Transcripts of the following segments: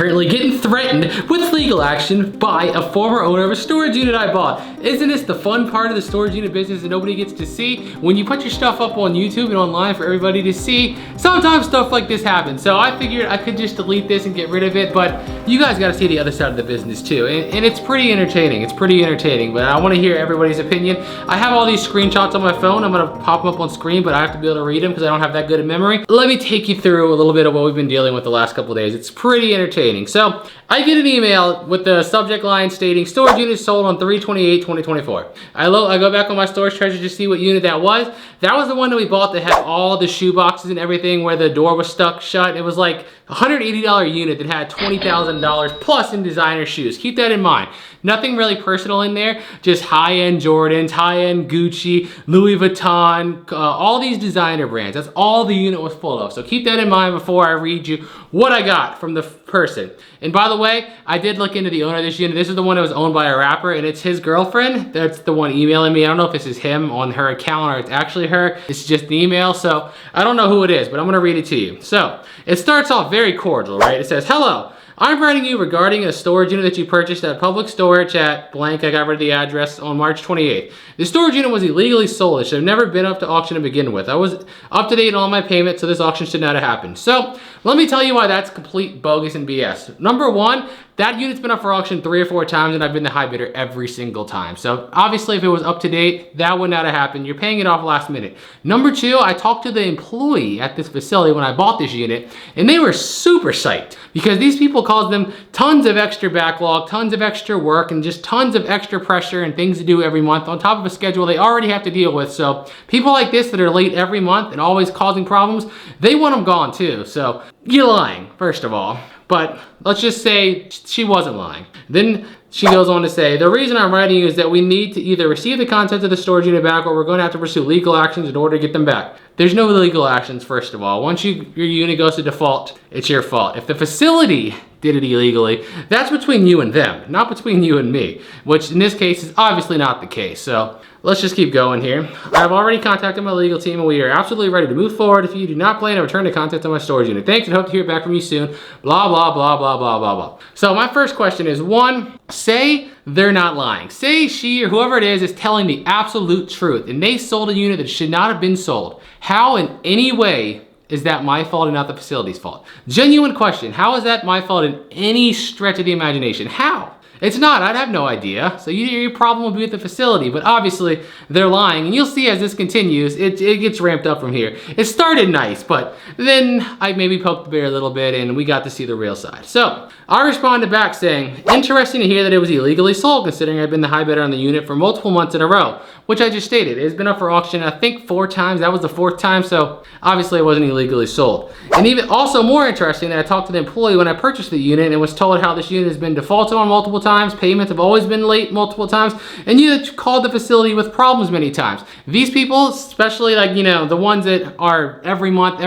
currently getting threatened with legal action by a former owner of a storage unit I bought. Isn't this the fun part of the storage unit business that nobody gets to see? When you put your stuff up on YouTube and online for everybody to see, sometimes stuff like this happens. So I figured I could just delete this and get rid of it, but you guys gotta see the other side of the business too. And it's pretty entertaining. It's pretty entertaining, but I wanna hear everybody's opinion. I have all these screenshots on my phone. I'm gonna pop them up on screen, but I have to be able to read them because I don't have that good of memory. Let me take you through a little bit of what we've been dealing with the last couple of days. It's pretty entertaining. So I get an email with the subject line stating storage unit sold on 3/28/2024. I go back on my storage treasure to see what unit that was. That was the one that we bought that had all the shoe boxes and everything where the door was stuck shut. It was like a $180 unit that had $20,000 plus in designer shoes. Keep that in mind. Nothing really personal in there, just high-end Jordans, high-end Gucci, Louis Vuitton, all these designer brands. That's all the unit was full of. So keep that in mind before I read you what I got from the person. And by the way, I did look into the owner of this unit. This is the one that was owned by a rapper, and it's his girlfriend. That's the one emailing me. I don't know if this is him on her account or it's actually her. It's just the email, so I don't know who it is, but I'm gonna read it to you. So it starts off very cordial, right? It says, "Hello. I'm writing you regarding a storage unit that you purchased at public storage at blank." I got rid of the address on March 28th. The storage unit was illegally sold. It should have never been up to auction to begin with. I was up to date on all my payments, so this auction should not have happened. So let me tell you why that's complete bogus and BS. Number one, that unit's been up for auction 3 or 4 times and I've been the high bidder every single time. So obviously if it was up to date, that would not have happened. You're paying it off last minute. Number two, I talked to the employee at this facility when I bought this unit and they were super psyched because these people caused them tons of extra backlog, tons of extra work, and just tons of extra pressure and things to do every month on top of a schedule they already have to deal with. So people like this that are late every month and always causing problems, they want them gone too. So you're lying, first of all. But let's just say she wasn't lying. Then she goes on to say, "The reason I'm writing you is that we need to either receive the contents of the storage unit back or we're going to have to pursue legal actions in order to get them back." There's no legal actions, first of all. Once your unit goes to default, it's your fault. If the facility did it illegally, that's between you and them, not between you and me, which in this case is obviously not the case. So let's just keep going here. I've already contacted my legal team and we are absolutely ready to move forward if you do not plan to return the contents of my storage unit. Thanks and hope to hear back from you soon. Blah, blah, blah, blah, blah, blah, blah. So my first question is, one, say they're not lying. Say she or whoever it is telling the absolute truth and they sold a unit that should not have been sold. How in any way is that my fault and not the facility's fault? Genuine question. How is that my fault in any stretch of the imagination? How? It's not. I'd have no idea. So your problem would be with the facility, but obviously they're lying. And you'll see as this continues, it gets ramped up from here. It started nice, but then I maybe poked the bear a little bit and we got to see the real side. So I responded back saying, "Interesting to hear that it was illegally sold considering I've been the high bidder on the unit for multiple months in a row," which I just stated. It's been up for auction, I think 4 times. That was the 4th time, so obviously it wasn't illegally sold. And even also more interesting that I talked to the employee when I purchased the unit and was told how this unit has been defaulted on multiple times, payments have always been late multiple times, and you called the facility with problems many times. These people, especially like, you know, the ones that are every month,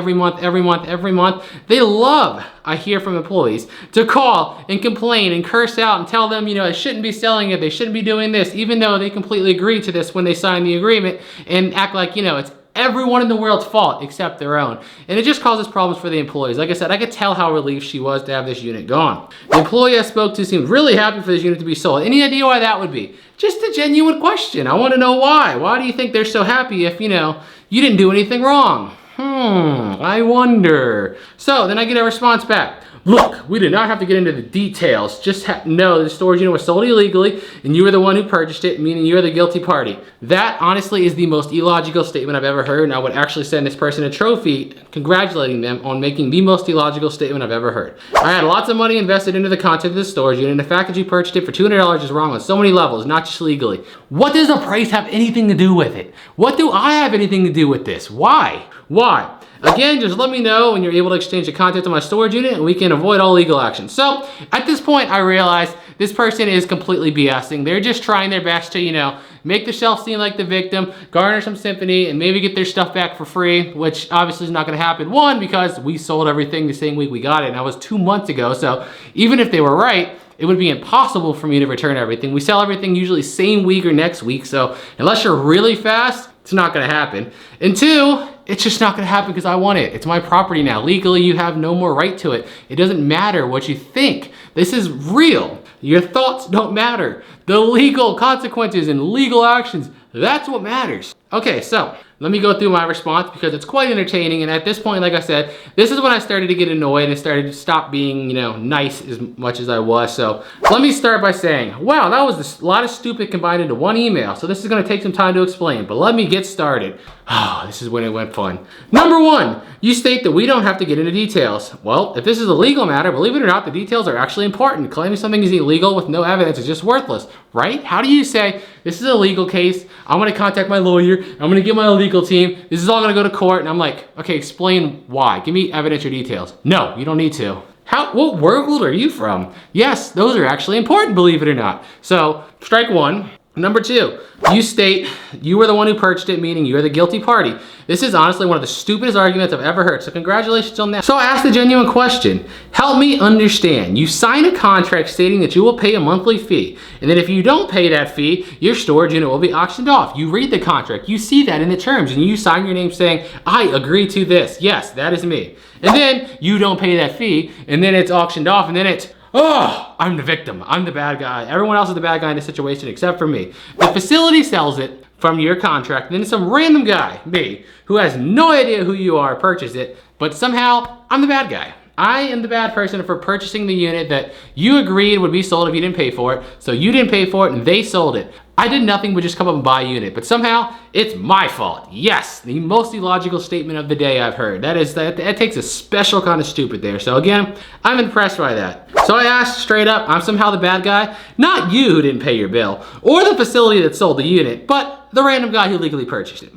they love, I hear from employees, to call and complain and curse out and tell them, you know, they shouldn't be selling it, they shouldn't be doing this, even though they completely agreed to this when they signed the agreement, and act like, you know, it's everyone in the world's fault except their own. And it just causes problems for the employees. Like I said, I could tell how relieved she was to have this unit gone. The employee I spoke to seemed really happy for this unit to be sold. Any idea why that would be? Just a genuine question. I want to know why. Why do you think they're so happy if, you know, you didn't do anything wrong? I wonder. So then I get a response back. "Look, we did not have to get into the details. Just know the storage unit was sold illegally and you were the one who purchased it, meaning you're the guilty party." That honestly is the most illogical statement I've ever heard, and I would actually send this person a trophy congratulating them on making the most illogical statement I've ever heard. I had lots of money invested into the content of the storage unit, and the fact that you purchased it for $200 is wrong on so many levels, not just legally. What does the price have anything to do with it? What do I have anything to do with this? Why? Why? Again, just let me know when you're able to exchange the contents of my storage unit and we can avoid all legal action. So at this point, I realized this person is completely BSing. They're just trying their best to, you know, make the shelf seem like the victim, garner some sympathy, and maybe get their stuff back for free, which obviously is not gonna happen. One, because we sold everything the same week we got it, and that was 2 months ago. So even if they were right, it would be impossible for me to return everything. We sell everything usually same week or next week. So unless you're really fast, it's not gonna happen. And two, it's just not gonna happen because I want it. It's my property now. Legally, you have no more right to it. It doesn't matter what you think. This is real. Your thoughts don't matter. The legal consequences and legal actions, that's what matters. Okay, so let me go through my response because it's quite entertaining. And at this point, like I said, this is when I started to get annoyed and started to stop being, nice as much as I was. So let me start by saying, wow, that was a lot of stupid combined into one email. So this is gonna take some time to explain, but let me get started. Oh, this is when it went fun. Number one, you state that we don't have to get into details. Well, if this is a legal matter, believe it or not, the details are actually important. Claiming something is illegal with no evidence is just worthless, right? How do you say, this is a legal case, I'm gonna contact my lawyer, I'm gonna get my legal team, this is all gonna go to court, and I'm like, okay, explain why. Give me evidence or details. No, you don't need to. What world are you from? Yes, those are actually important, believe it or not. So, strike one. Number two, you state you were the one who purchased it, meaning you're the guilty party. This is honestly one of the stupidest arguments I've ever heard, so congratulations on that. So I asked the genuine question. Help me understand. You sign a contract stating that you will pay a monthly fee, and that if you don't pay that fee, your storage unit will be auctioned off. You read the contract, you see that in the terms, and you sign your name saying, I agree to this. Yes, that is me. And then you don't pay that fee, and then it's auctioned off, and then it's, oh, I'm the victim. I'm the bad guy. Everyone else is the bad guy in this situation except for me. The facility sells it from your contract, and then some random guy, me, who has no idea who you are, purchased it, but somehow I'm the bad guy. I am the bad person for purchasing the unit that you agreed would be sold if you didn't pay for it, so you didn't pay for it and they sold it. I did nothing but just come up and buy a unit, but somehow it's my fault. Yes, the most illogical statement of the day I've heard. That takes a special kind of stupid there. So again, I'm impressed by that. So I asked straight up, I'm somehow the bad guy? Not you who didn't pay your bill, or the facility that sold the unit, but the random guy who legally purchased it.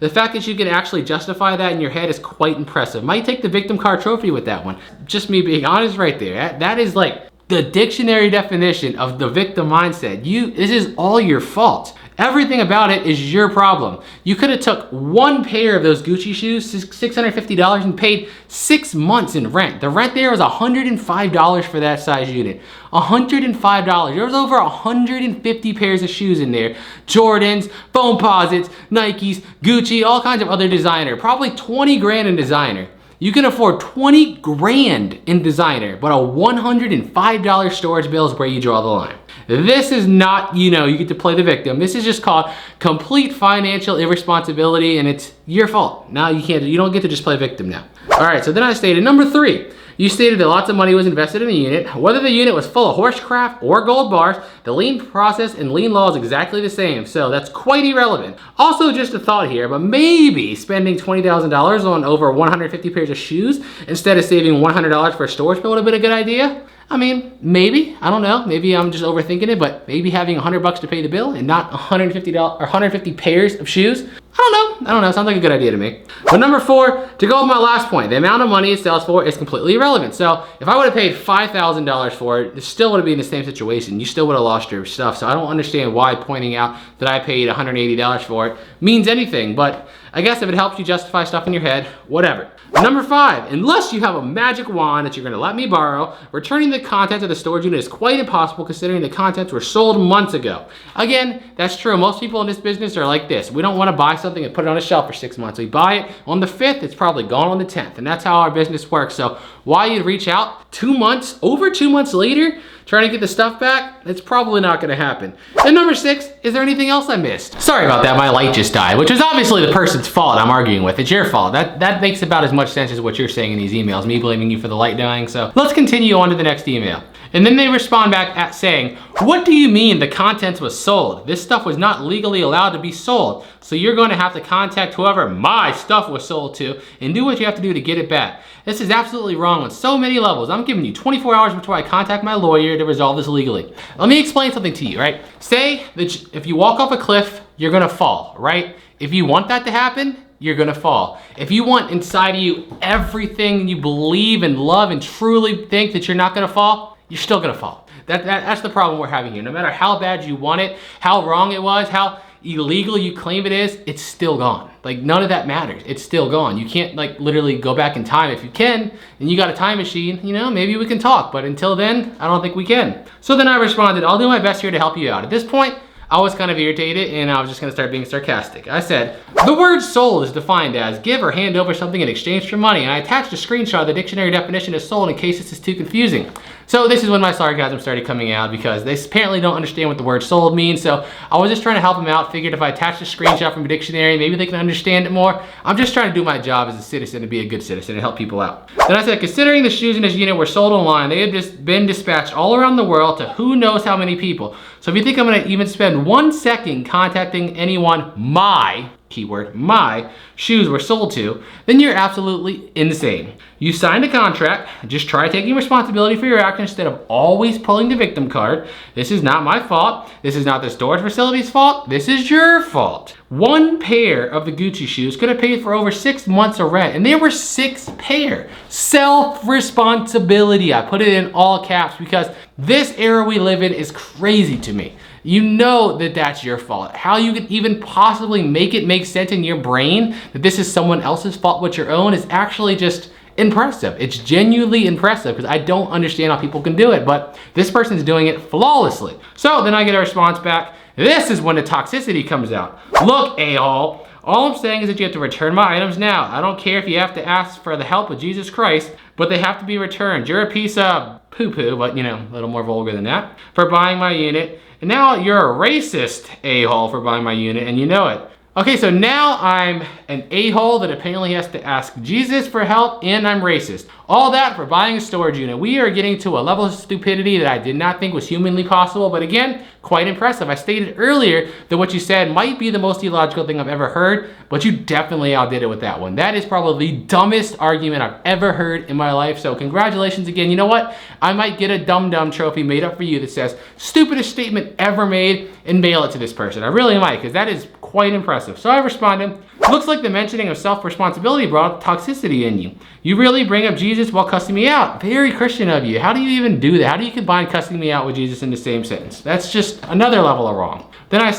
The fact that you can actually justify that in your head is quite impressive. Might take the victim card trophy with that one. Just me being honest right there. That is like the dictionary definition of the victim mindset. This is all your fault. Everything about it is your problem. You could have took one pair of those Gucci shoes, $650, and paid 6 months in rent. The rent there was $105 for that size unit. $105. There was over 150 pairs of shoes in there. Jordans, Foamposites, Nikes, Gucci, all kinds of other designer. Probably 20 grand in designer. You can afford 20 grand in designer, but a $105 storage bill is where you draw the line. This is not, you get to play the victim. This is just called complete financial irresponsibility, and it's your fault. Now you don't get to just play victim now. All right, so then I stated number three. You stated that lots of money was invested in the unit. Whether the unit was full of horsecraft or gold bars, the lien process and lien law is exactly the same, so that's quite irrelevant. Also, just a thought here, but maybe spending $20,000 on over 150 pairs of shoes instead of saving $100 for a storage bill would have been a good idea? I mean, maybe, I don't know, maybe I'm just overthinking it, but maybe having $100 to pay the bill and not $150 or 150 pairs of shoes, I don't know, sounds like a good idea to me. But number four, to go with my last point, the amount of money it sells for is completely irrelevant. So if I would have paid $5,000 for it, it still would have been in the same situation. You still would have lost your stuff. So I don't understand why pointing out that I paid $180 for it means anything, but I guess if it helps you justify stuff in your head, whatever. Number five, unless you have a magic wand that you're gonna let me borrow, returning the contents of the storage unit is quite impossible considering the contents were sold months ago. Again, that's true. Most people in this business are like this. We don't wanna buy something and put it on a shelf for 6 months. We buy it on the 5th, it's probably gone on the 10th, and that's how our business works. So why you'd reach out 2 months, over 2 months later, trying to get the stuff back, it's probably not gonna happen. And number six, is there anything else I missed? Sorry about that, my light just died, which is obviously the person's fault I'm arguing with. It's your fault. That makes about as much sense as what you're saying in these emails, me blaming you for the light dying. So let's continue on to the next email. And then they respond back at saying, what do you mean the contents was sold? This stuff was not legally allowed to be sold. So you're going to have to contact whoever my stuff was sold to and do what you have to do to get it back. This is absolutely wrong on so many levels. I'm giving you 24 hours before I contact my lawyer to resolve this legally. Let me explain something to you, right? Say that if you walk off a cliff, you're gonna fall, right? If you want that to happen, you're gonna fall. If you want inside of you everything you believe and love and truly think that you're not gonna fall, you're still gonna fall. That's the problem we're having here. No matter how bad you want it, how wrong it was, how illegal you claim it is, it's still gone. Like, none of that matters. It's still gone. You can't like literally go back in time. If you can, and you got a time machine, maybe we can talk. But until then, I don't think we can. So then I responded, I'll do my best here to help you out. At this point, I was kind of irritated and I was just gonna start being sarcastic. I said, the word sold is defined as give or hand over something in exchange for money, and I attached a screenshot of the dictionary definition of sold in case this is too confusing. So this is when my sarcasm started coming out because they apparently don't understand what the word sold means. So I was just trying to help them out. Figured if I attached a screenshot from a dictionary, maybe they can understand it more. I'm just trying to do my job as a citizen, to be a good citizen and help people out. Then I said, considering the shoes in this unit were sold online, they have just been dispatched all around the world to who knows how many people. So if you think I'm gonna even spend 1 second contacting anyone my, keyword, my shoes were sold to, then you're absolutely insane. You signed a contract, just try taking responsibility for your actions instead of always pulling the victim card. This is not my fault. This is not the storage facility's fault. This is your fault. 1 pair of the Gucci shoes could have paid for over 6 months of rent, and there were 6 pair. Self-responsibility. I put it in all caps because this era we live in is crazy to me. You know that that's your fault. How you could even possibly make it make sense in your brain that this is someone else's fault but your own is actually just impressive. It's genuinely impressive because I don't understand how people can do it, but this person's doing it flawlessly. So then I get a response back. This is when the toxicity comes out. Look, a-hole, all I'm saying is that you have to return my items now. I don't care if you have to ask for the help of Jesus Christ, but they have to be returned. You're a piece of poo-poo, but you know, a little more vulgar than that, for buying my unit. And now you're a racist a-hole for buying my unit, and you know it. Okay, so now I'm an a-hole that apparently has to ask Jesus for help, and I'm racist. All that for buying a storage unit. We are getting to a level of stupidity that I did not think was humanly possible, but again, quite impressive. I stated earlier that what you said might be the most illogical thing I've ever heard, but you definitely outdid it with that one. That is probably the dumbest argument I've ever heard in my life, so congratulations again. You know what? I might get a dum-dum trophy made up for you that says, stupidest statement ever made, and mail it to this person. I really might, because that is quite impressive. So I responded, looks like the mentioning of self-responsibility brought up toxicity in you. You really bring up Jesus while cussing me out. Very Christian of you. How do you even do that? How do you combine cussing me out with Jesus in the same sentence? That's just another level of wrong. Then I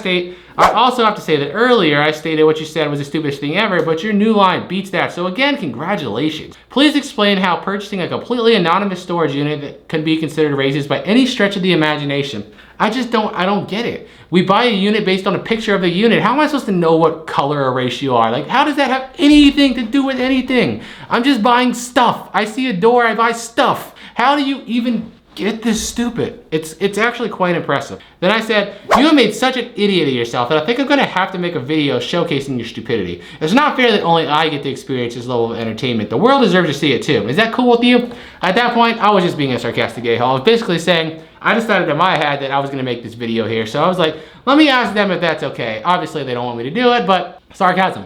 also have to say that earlier I stated what you said was the stupidest thing ever, but your new line beats that. So again, congratulations. Please explain how purchasing a completely anonymous storage unit that can be considered racist by any stretch of the imagination. I don't get it. We buy a unit based on a picture of the unit. How am I supposed to know what color or race you are? Like, how does that have anything to do with anything? I'm just buying stuff. I see a door, I buy stuff. How do you even get this stupid? It's actually quite impressive. Then I said, you have made such an idiot of yourself that I think I'm gonna have to make a video showcasing your stupidity. It's not fair that only I get to experience this level of entertainment. The world deserves to see it too. Is that cool with you? At that point, I was just being a sarcastic a-hole. I was basically saying, I decided in my head that I was gonna make this video here. So I was like, let me ask them if that's okay. Obviously they don't want me to do it, but sarcasm.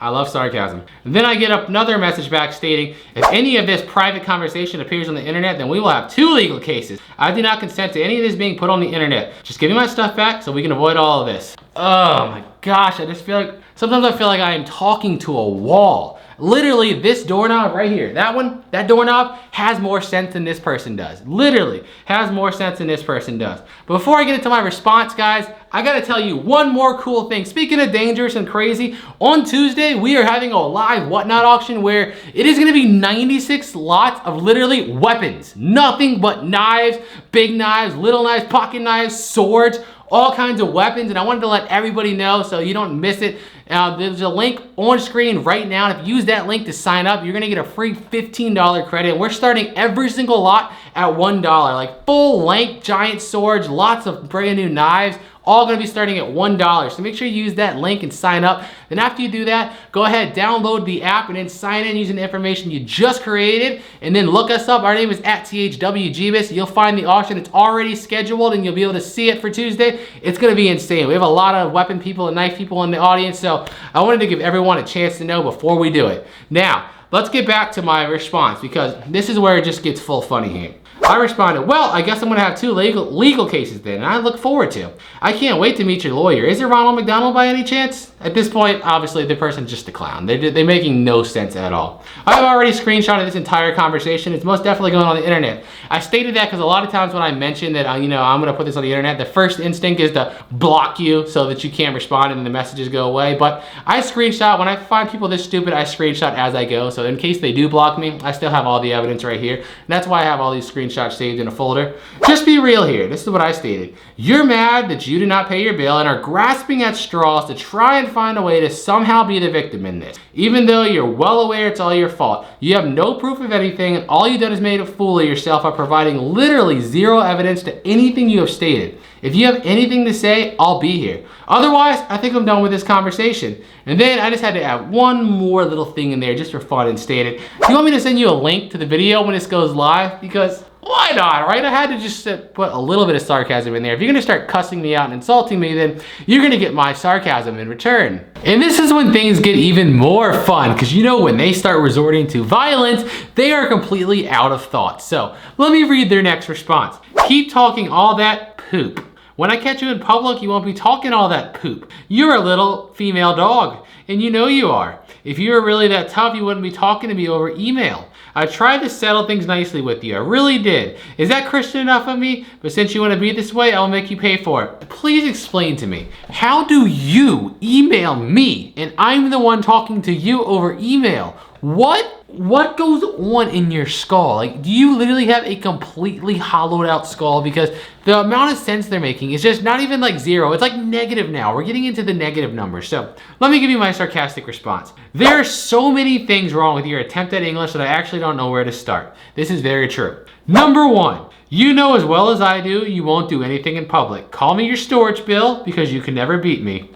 I love sarcasm. And then I get another message back stating, if any of this private conversation appears on the internet, then we will have 2 legal cases. I do not consent to any of this being put on the internet. Just give me my stuff back so we can avoid all of this. Oh my gosh, I just feel like, sometimes I feel like I am talking to a wall. Literally, this doorknob right here, that doorknob has more sense than this person does. Literally, has more sense than this person does. But before I get into my response, guys, I gotta tell you one more cool thing. Speaking of dangerous and crazy, on Tuesday, we are having a live whatnot auction where it is gonna be 96 lots of literally weapons. Nothing but knives, big knives, little knives, pocket knives, swords, all kinds of weapons, and I wanted to let everybody know so you don't miss it. There's a link on screen right now, and if you use that link to sign up, you're gonna get a free $15 credit. We're starting every single lot at $1, like full length giant swords, lots of brand new knives, all gonna be starting at $1. So make sure you use that link and sign up. Then after you do that, go ahead, download the app and then sign in using the information you just created, and then look us up. Our name is @THWJebus. You'll find the auction. It's already scheduled and you'll be able to see it for Tuesday. It's gonna be insane. We have a lot of weapon people and knife people in the audience, so I wanted to give everyone a chance to know before we do it. Now, let's get back to my response because this is where it just gets full funny here. I responded, well, I guess I'm gonna have 2 legal cases then, and I look forward to. I can't wait to meet your lawyer. Is it Ronald McDonald by any chance? At this point, obviously, the person's just a clown. They're making no sense at all. I've already screenshotted this entire conversation. It's most definitely going on the internet. I stated that because a lot of times when I mention that, I'm gonna put this on the internet, the first instinct is to block you so that you can't respond and then the messages go away. But I screenshot, when I find people this stupid, I screenshot as I go. So in case they do block me, I still have all the evidence right here. And that's why I have all these screenshots saved in a folder. Just be real here. This is what I stated. You're mad that you did not pay your bill and are grasping at straws to try and find a way to somehow be the victim in this. Even though you're well aware it's all your fault. You have no proof of anything, and all you've done is made a fool of yourself by providing literally zero evidence to anything you have stated. If you have anything to say, I'll be here. Otherwise, I think I'm done with this conversation. And then I just had to add one more little thing in there just for fun and stated, do you want me to send you a link to the video when this goes live? Because why not, right? I had to just put a little bit of sarcasm in there. If you're gonna start cussing me out and insulting me, then you're gonna get my sarcasm in return. And this is when things get even more fun, because when they start resorting to violence, they are completely out of thought. So let me read their next response. Keep talking all that poop. When I catch you in public, you won't be talking all that poop. You're a little female dog, and you are. If you were really that tough, you wouldn't be talking to me over email. I tried to settle things nicely with you. I really did. Is that Christian enough of me? But since you want to be this way, I'll make you pay for it. Please explain to me. How do you email me and I'm the one talking to you over email? What goes on in your skull? Like, do you literally have a completely hollowed out skull? Because the amount of sense they're making is just not even like zero. It's like negative now. We're getting into the negative numbers. So let me give you my sarcastic response. There are so many things wrong with your attempt at English that I actually don't know where to start. This is very true. Number one, you know as well as I do, you won't do anything in public. Call me your storage bill because you can never beat me.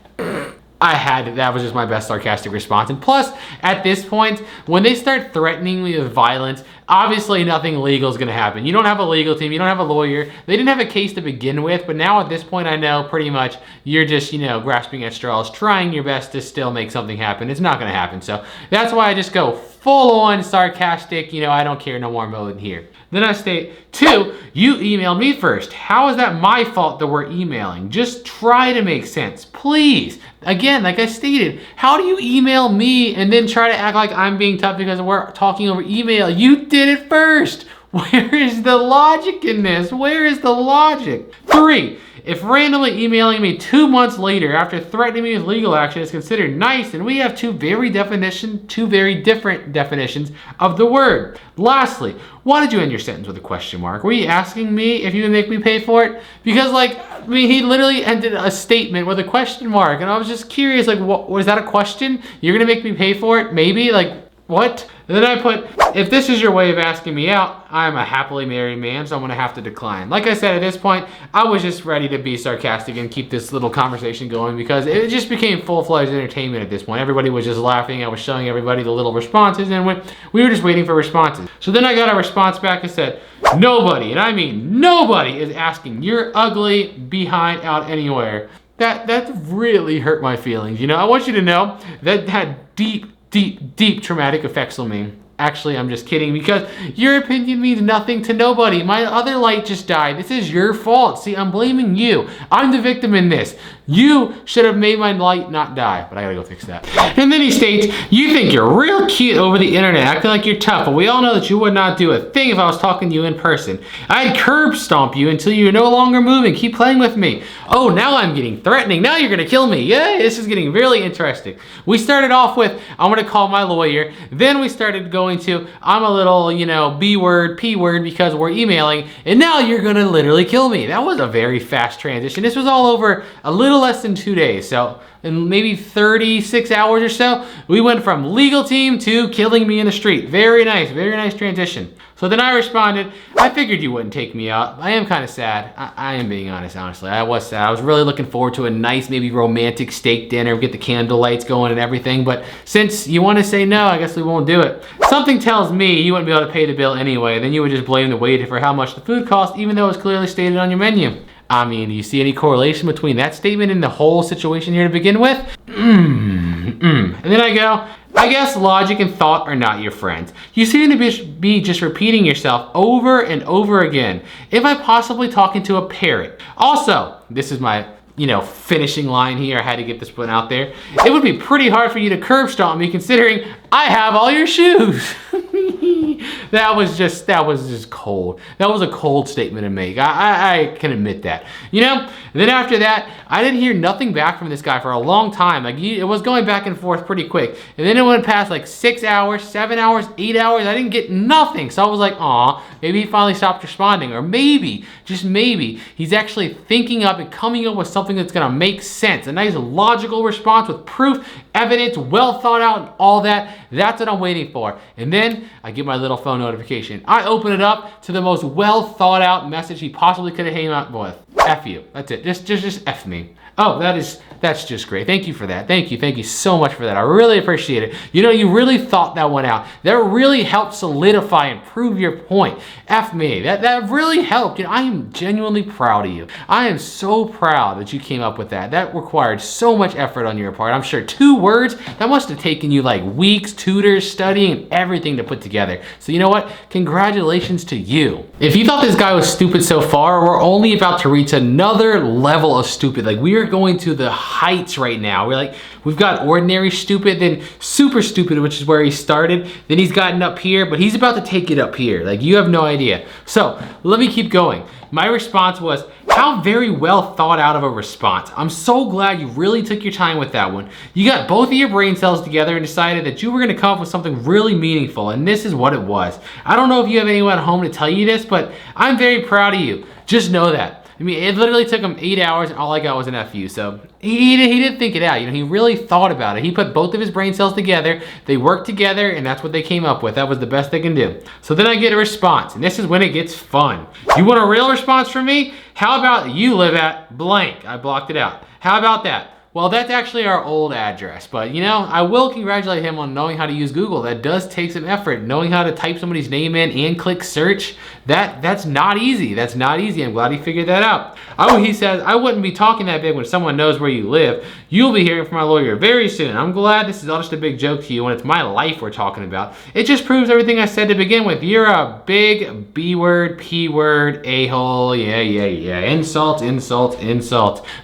That was just my best sarcastic response. And plus, at this point, when they start threatening me with violence, obviously nothing legal is gonna happen. You don't have a legal team, you don't have a lawyer. They didn't have a case to begin with, but now at this point I know pretty much you're just, grasping at straws, trying your best to still make something happen. It's not gonna happen. So that's why I just go full on sarcastic, I don't care no more mode here. Then I state, 2, you emailed me first. How is that my fault that we're emailing? Just try to make sense, please. Again, like I stated, how do you email me and then try to act like I'm being tough because we're talking over email? You did it first. Where is the logic in this? Where is the logic? 3, if randomly emailing me 2 months later after threatening me with legal action is considered nice, and we have two very different definitions of the word. Lastly, why did you end your sentence with a question mark? Were you asking me if you would make me pay for it? Because he literally ended a statement with a question mark, and I was just curious, what was that a question? You're gonna make me pay for it? Maybe? What? And then I put, if this is your way of asking me out, I'm a happily married man, so I'm gonna have to decline. Like I said, at this point, I was just ready to be sarcastic and keep this little conversation going because it just became full-fledged entertainment at this point. Everybody was just laughing. I was showing everybody the little responses, and we were just waiting for responses. So then I got a response back and said, nobody, and I mean nobody, is asking your ugly behind out anywhere. That really hurt my feelings. I want you to know that had deep traumatic effects on me. Actually, I'm just kidding because your opinion means nothing to nobody. My other light just died. This is your fault. See, I'm blaming you. I'm the victim in this. You should have made my light not die, but I gotta go fix that. And then he states, you think you're real cute over the internet, acting like you're tough, but we all know that you would not do a thing if I was talking to you in person. I'd curb stomp you until you're no longer moving. Keep playing with me. Oh, now I'm getting threatening. Now you're gonna kill me. Yay, this is getting really interesting. We started off with, I'm gonna call my lawyer. Then we started going to, I'm a little, B word, P word because we're emailing. And now you're gonna literally kill me. That was a very fast transition. This was all over a little less than 2 days. So in maybe 36 hours or so, we went from legal team to killing me in the street. Very nice transition. So then I responded, I figured you wouldn't take me out. I am kind of sad. I am being honest, honestly. I was sad. I was really looking forward to a nice, maybe romantic steak dinner, get the candle lights going and everything. But since you want to say no, I guess we won't do it. Something tells me you wouldn't be able to pay the bill anyway. Then you would just blame the waiter for how much the food cost, even though it was clearly stated on your menu. I mean, do you see any correlation between that statement and the whole situation here to begin with? And then I go, I guess logic and thought are not your friends. You seem to be just repeating yourself over and over again. Am I possibly talking to a parrot? Also, this is my you know, finishing line here. I had to get this one out there. It would be pretty hard for you to curb stomp me considering I have all your shoes. That was just cold. That was a cold statement to make. I can admit that. You know, and then after that, I didn't hear nothing back from this guy for a long time. Like, it was going back and forth pretty quick. And then it went past like 6 hours, 7 hours, 8 hours. I didn't get nothing. So I was like, aw, maybe he finally stopped responding. Or maybe, just maybe, he's actually thinking up and coming up with something that's gonna make sense. A nice logical response with proof, evidence, well thought out, and all that. That's what I'm waiting for. And then I get my little phone notification. I open it up to the most well thought out message he possibly could have came up with. F you. That's it. Just F me. Oh, that's just great. Thank you for that. Thank you so much for that. I really appreciate it. You know, you really thought that one out. That really helped solidify and prove your point. F me. That really helped. You know, I am genuinely proud of you. I am so proud that you came up with that. That required so much effort on your part. I'm sure 2 words, that must have taken you like weeks, tutors, studying, and everything to put together. So you know what? Congratulations to you. If you thought this guy was stupid so far, we're only about to reach another level of stupid. Like, we are going to the heights right now. We've got ordinary stupid, then super stupid, which is where he started. Then he's gotten up here, but he's about to take it up here. Like, you have no idea. So let me keep going. My response was, how very well thought out of a response. I'm so glad you really took your time with that one. You got both of your brain cells together and decided that you were gonna come up with something really meaningful, and this is what it was. I don't know if you have anyone at home to tell you this, but I'm very proud of you. Just know that. I mean, it literally took him 8 hours and all I got was an FU. So he didn't think it out. You know, he really thought about it. He put both of his brain cells together. They worked together and that's what they came up with. That was the best they can do. So then I get a response and this is when it gets fun. You want a real response from me? How about you live at blank? I blocked it out. How about that? Well, that's actually our old address, but you know, I will congratulate him on knowing how to use Google. That does take some effort. Knowing how to type somebody's name in and click search, that's not easy. That's not easy. I'm glad he figured that out. Oh, he says, I wouldn't be talking that big when someone knows where you live. You'll be hearing from my lawyer very soon. I'm glad this is all just a big joke to you when it's my life we're talking about. It just proves everything I said to begin with. You're a big B word, P word, a-hole, yeah. Insult.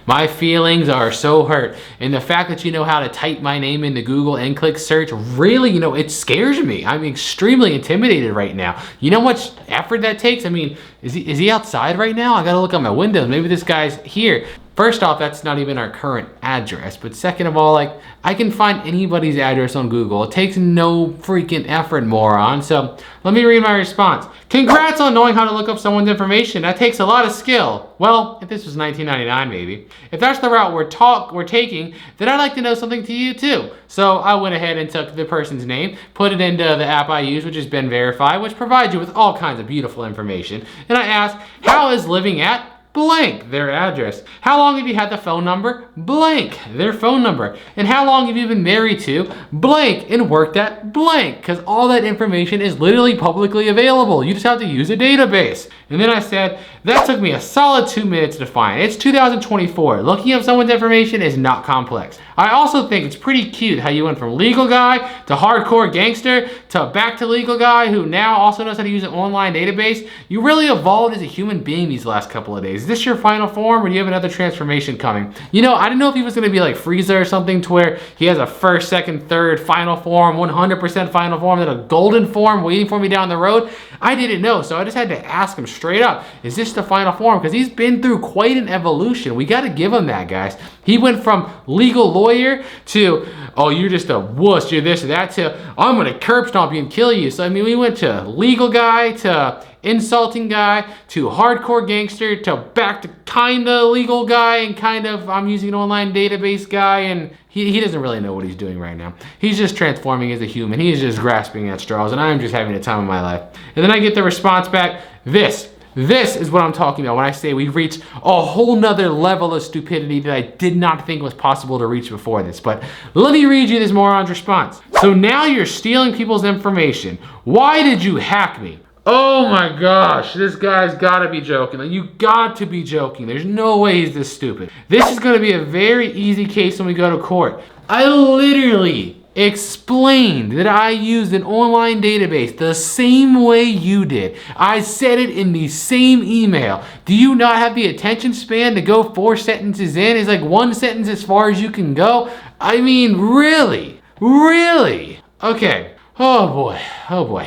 My feelings are so hurt. And the fact that you know how to type my name into Google and click search, really, you know, it scares me. I'm extremely intimidated right now. You know how much effort that takes? I mean, is he outside right now? I gotta look out my windows. Maybe this guy's here. First off, that's not even our current address. But second of all, like, I can find anybody's address on Google. It takes no freaking effort, moron. So let me read my response. Congrats on knowing how to look up someone's information. That takes a lot of skill. Well, if this was 1999, maybe. If that's the route we're taking, then I'd like to know something to you too. So I went ahead and took the person's name, put it into the app I use, which has been verified, which provides you with all kinds of beautiful information. And I asked, how is living at blank, their address? How long have you had the phone number? Blank, their phone number. And how long have you been married to? Blank, and worked at blank, because all that information is literally publicly available. You just have to use a database. And then I said, that took me a solid 2 minutes to find. It's 2024. Looking up someone's information is not complex. I also think it's pretty cute how you went from legal guy to hardcore gangster to back to legal guy who now also knows how to use an online database. You really evolved as a human being these last couple of days. Is this your final form or do you have another transformation coming? You know, I didn't know if he was going to be like Frieza or something to where he has a first, second, third final form, 100% final form, then a golden form waiting for me down the road. I didn't know, so I just had to ask him straight up, is this the final form? Because he's been through quite an evolution. We got to give him that, guys. He went from legal lawyer to, oh, you're just a wuss, you're this or that, to, I'm going to curb stomp you and kill you. So, I mean, we went to legal guy to insulting guy to hardcore gangster to back to kind of legal guy and kind of I'm using an online database guy, and he doesn't really know what he's doing right now. He's just transforming as a human. He's just grasping at straws, and I'm just having the time of my life. And then I get the response back, this is what I'm talking about when I say we've reached a whole nother level of stupidity that I did not think was possible to reach before this. But let me read you this moron's response. So now you're stealing people's information. Why did you hack me? Oh my gosh, this guy's gotta be joking. Like, you got to be joking. There's no way he's this stupid. This is gonna be a very easy case when we go to court. I literally explained that I used an online database the same way you did. I said it in the same email. Do you not have the attention span to go 4 sentences in? It's like 1 sentence as far as you can go. I mean, really? Really? Okay. Oh boy.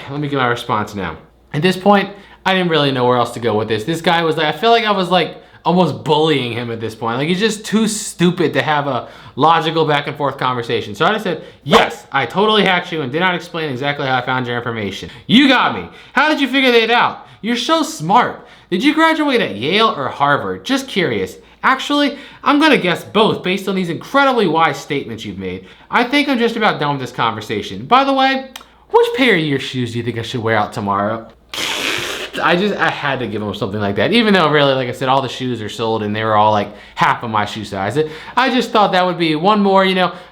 Let me get my response now. At this point, I didn't really know where else to go with this. This guy was like, I feel like I was like almost bullying him at this point. Like, he's just too stupid to have a logical back and forth conversation. So I just said, yes, I totally hacked you and did not explain exactly how I found your information. You got me. How did you figure that out? You're so smart. Did you graduate at Yale or Harvard? Just curious. Actually, I'm gonna guess both based on these incredibly wise statements you've made. I think I'm just about done with this conversation. By the way, which pair of your shoes do you think I should wear out tomorrow? I had to give him something like that. Even though really, like I said, all the shoes are sold and they were all like half of my shoe size. I just thought that would be one more,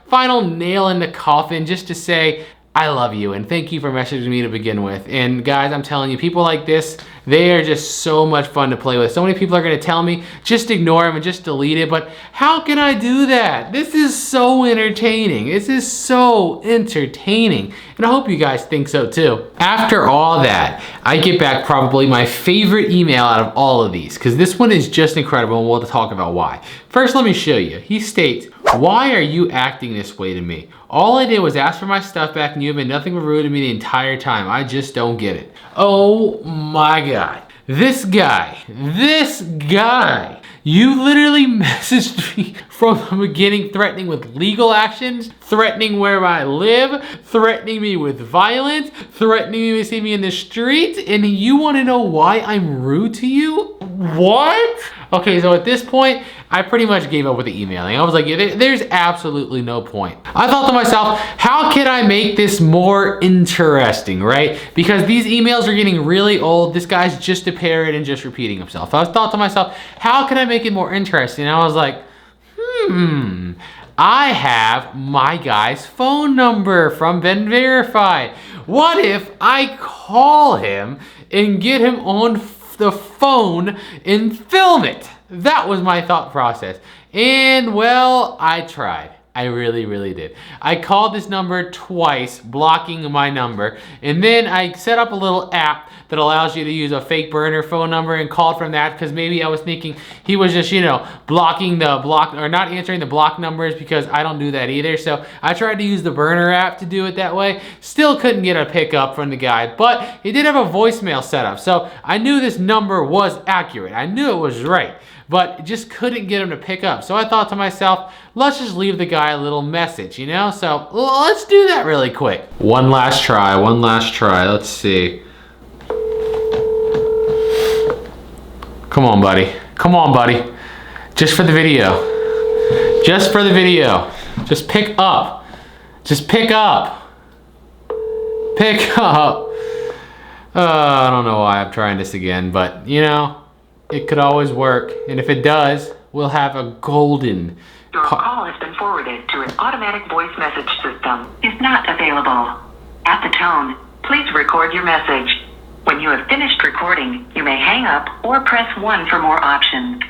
final nail in the coffin just to say, I love you and thank you for messaging me to begin with. And guys, I'm telling you, people like this, they are just so much fun to play with. So many people are gonna tell me, just ignore them and just delete it. But how can I do that? This is so entertaining. This is so entertaining. And I hope you guys think so too. After all that, I get back probably my favorite email out of all of these, because this one is just incredible and we'll talk about why. First, let me show you. He states, why are you acting this way to me? All I did was ask for my stuff back and you have been nothing but rude to me the entire time. I just don't get it. Oh my God. This guy, you literally messaged me from the beginning threatening with legal actions, threatening where I live, threatening me with violence, threatening me to see me in the streets, and you want to know why I'm rude to you? What? Okay, so at this point, I pretty much gave up with the emailing. I was like, yeah, there's absolutely no point. I thought to myself, how can I make this more interesting, right? Because these emails are getting really old. This guy's just a parrot and just repeating himself. So I thought to myself, how can I make it more interesting? And I was like, I have my guy's phone number from Ben Verified. What if I call him and get him on the phone and film it? That was my thought process. And well, I tried. I really did. I called this number twice, blocking my number, and then I set up a little app that allows you to use a fake burner phone number and called from that, because maybe I was thinking he was just, blocking the block or not answering the block numbers, because I don't do that either. So I tried to use the burner app to do it that way. Still couldn't get a pickup from the guy, but he did have a voicemail set up. So I knew this number was accurate. I knew it was right, but just couldn't get him to pick up. So I thought to myself, let's just leave the guy a little message, So let's do that really quick. One last try. Let's see. Come on, buddy. Just for the video. Just pick up. I don't know why I'm trying this again, but it could always work. And if it does, we'll have a golden... Your call has been forwarded to an automatic voice message system. Is not available. At the tone, please record your message. When you have finished recording, you may hang up or press 1 for more options.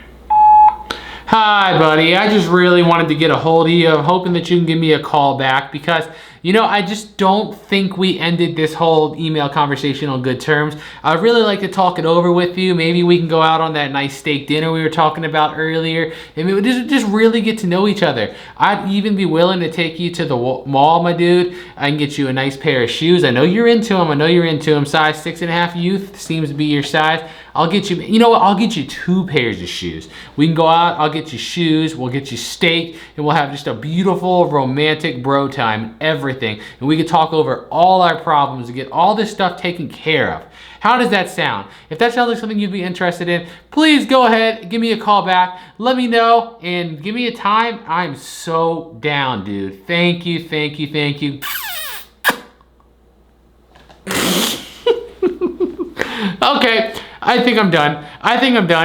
Hi, buddy. I just really wanted to get a hold of you. I'm hoping that you can give me a call back because, I just don't think we ended this whole email conversation on good terms. I'd really like to talk it over with you. Maybe we can go out on that nice steak dinner we were talking about earlier, and we would just really get to know each other. I'd even be willing to take you to the mall, my dude. I can get you a nice pair of shoes. I know you're into them. Size 6.5 youth seems to be your size. I'll get you, I'll get you 2 pairs of shoes. We can go out, I'll get you shoes, we'll get you steak, and we'll have just a beautiful romantic bro time, everything. And we can talk over all our problems and get all this stuff taken care of. How does that sound? If that sounds like something you'd be interested in, please go ahead, give me a call back, let me know, and give me a time. I'm so down, dude. Thank you. Okay. I think I'm done.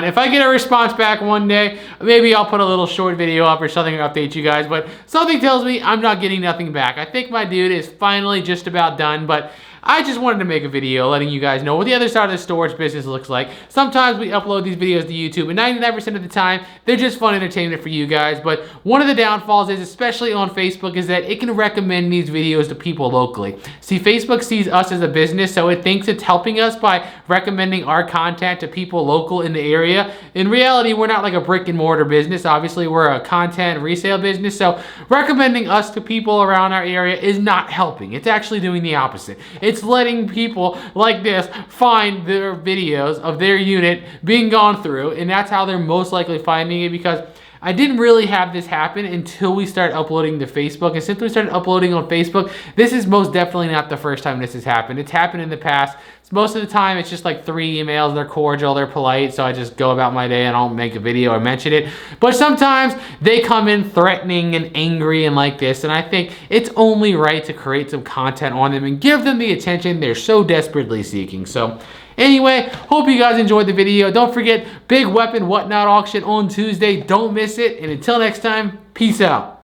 If I get a response back one day, maybe I'll put a little short video up or something to update you guys, but something tells me I'm not getting nothing back. I think my dude is finally just about done, but I just wanted to make a video letting you guys know what the other side of the storage business looks like. Sometimes we upload these videos to YouTube, and 99% of the time, they're just fun entertainment for you guys. But one of the downfalls is, especially on Facebook, is that it can recommend these videos to people locally. See, Facebook sees us as a business, so it thinks it's helping us by recommending our content to people local in the area. In reality, we're not like a brick and mortar business. Obviously, we're a content resale business, so recommending us to people around our area is not helping. It's actually doing the opposite. It's letting people like this find their videos of their unit being gone through, and that's how they're most likely finding it, because I didn't really have this happen until we started uploading to Facebook. And since we started uploading on Facebook, this is most definitely not the first time this has happened. It's happened in the past. Most of the time, it's just like 3 emails. They're cordial, they're polite, so I just go about my day and I don't make a video or mention it. But sometimes they come in threatening and angry and like this, and I think it's only right to create some content on them and give them the attention they're so desperately seeking. So anyway, hope you guys enjoyed the video. Don't forget, big weapon whatnot auction on Tuesday. Don't miss it. And until next time, peace out.